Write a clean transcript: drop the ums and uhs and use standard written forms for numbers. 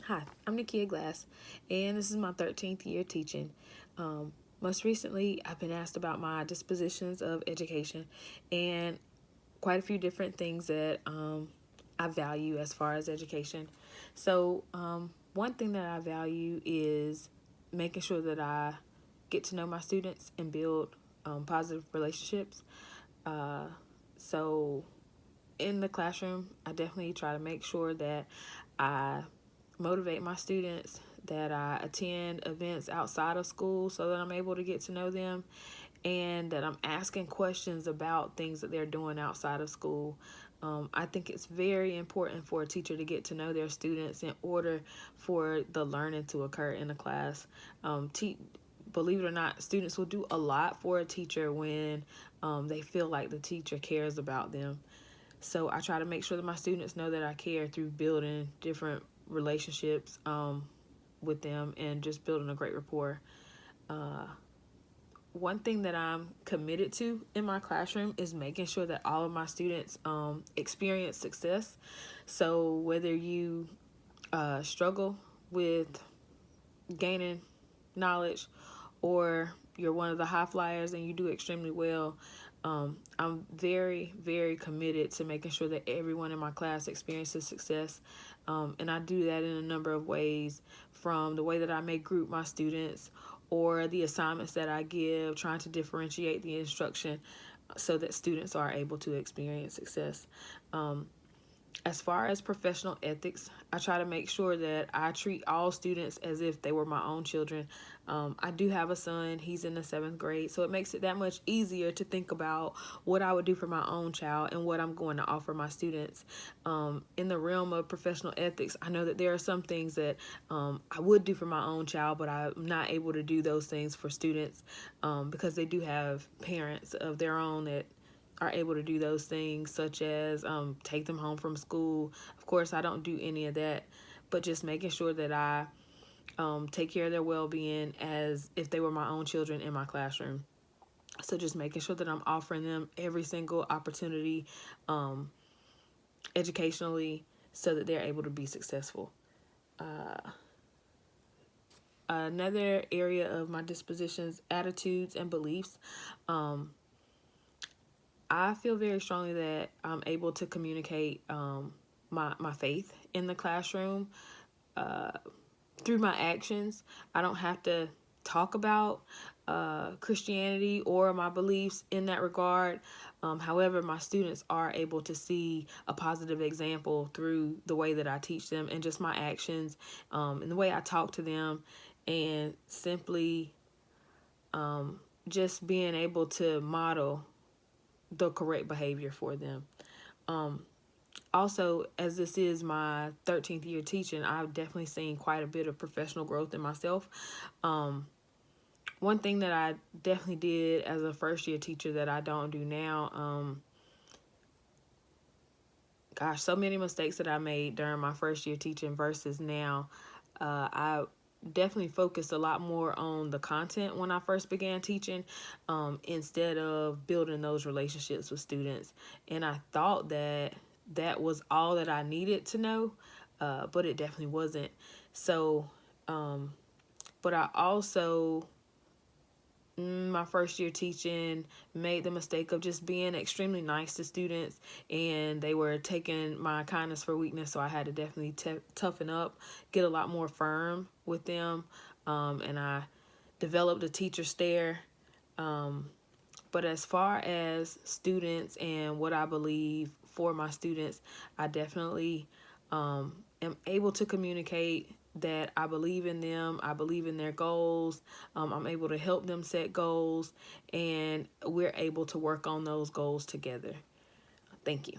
Hi, I'm Nakia Glass, and this is my 13th year teaching. Most recently, I've been asked about my dispositions of education and quite a few different things that I value as far as education. One thing that I value is making sure that I get to know my students and build positive relationships. Uh, so, in the classroom, I definitely try to make sure that I motivate my students, that I attend events outside of school so that I'm able to get to know them, and that I'm asking questions about things that they're doing outside of school. I think it's very important for a teacher to get to know their students in order for the learning to occur in the class. Believe it or not, students will do a lot for a teacher when they feel like the teacher cares about them. So I try to make sure that my students know that I care through building different relationships with them and just building a great rapport. Uh, One thing that I'm committed to in my classroom is making sure that all of my students experience success. So whether you struggle with gaining knowledge or you're one of the high flyers and you do extremely well, I'm very, very committed to making sure that everyone in my class experiences success. And I do that in a number of ways, from the way that I may group my students or the assignments that I give, trying to differentiate the instruction so that students are able to experience success. As far as professional ethics, I try to make sure that I treat all students as if they were my own children. I do have a son, he's in the 7th grade, so it makes it that much easier to think about what I would do for my own child and what I'm going to offer my students. In the realm of professional ethics, I know that there are some things that I would do for my own child, but I'm not able to do those things for students because they do have parents of their own that are able to do those things, such as take them home from school. Of course, I don't do any of that, but just making sure that I take care of their well-being as if they were my own children in my classroom. So just making sure that I'm offering them every single opportunity educationally so that they're able to be successful. Another area of my dispositions, attitudes, and beliefs. I feel very strongly that I'm able to communicate my faith in the classroom through my actions. I don't have to talk about Christianity or my beliefs in that regard. However, my students are able to see a positive example through the way that I teach them and just my actions and the way I talk to them, and simply just being able to model the correct behavior for them. Also, as this is my 13th year teaching, I've definitely seen quite a bit of professional growth in myself. One thing that I definitely did as a first year teacher that I don't do now, so many mistakes that I made during my first year teaching versus now. I definitely focused a lot more on the content when I first began teaching instead of building those relationships with students. And I thought that that was all that I needed to know, but it definitely wasn't. So, but I also my first year teaching made the mistake of just being extremely nice to students, and they were taking my kindness for weakness, so I had to definitely toughen up, get a lot more firm with them, and I developed a teacher stare. But as far as students and what I believe for my students, I definitely am able to communicate that I believe in them, I believe in their goals, I'm able to help them set goals, and we're able to work on those goals together. Thank you.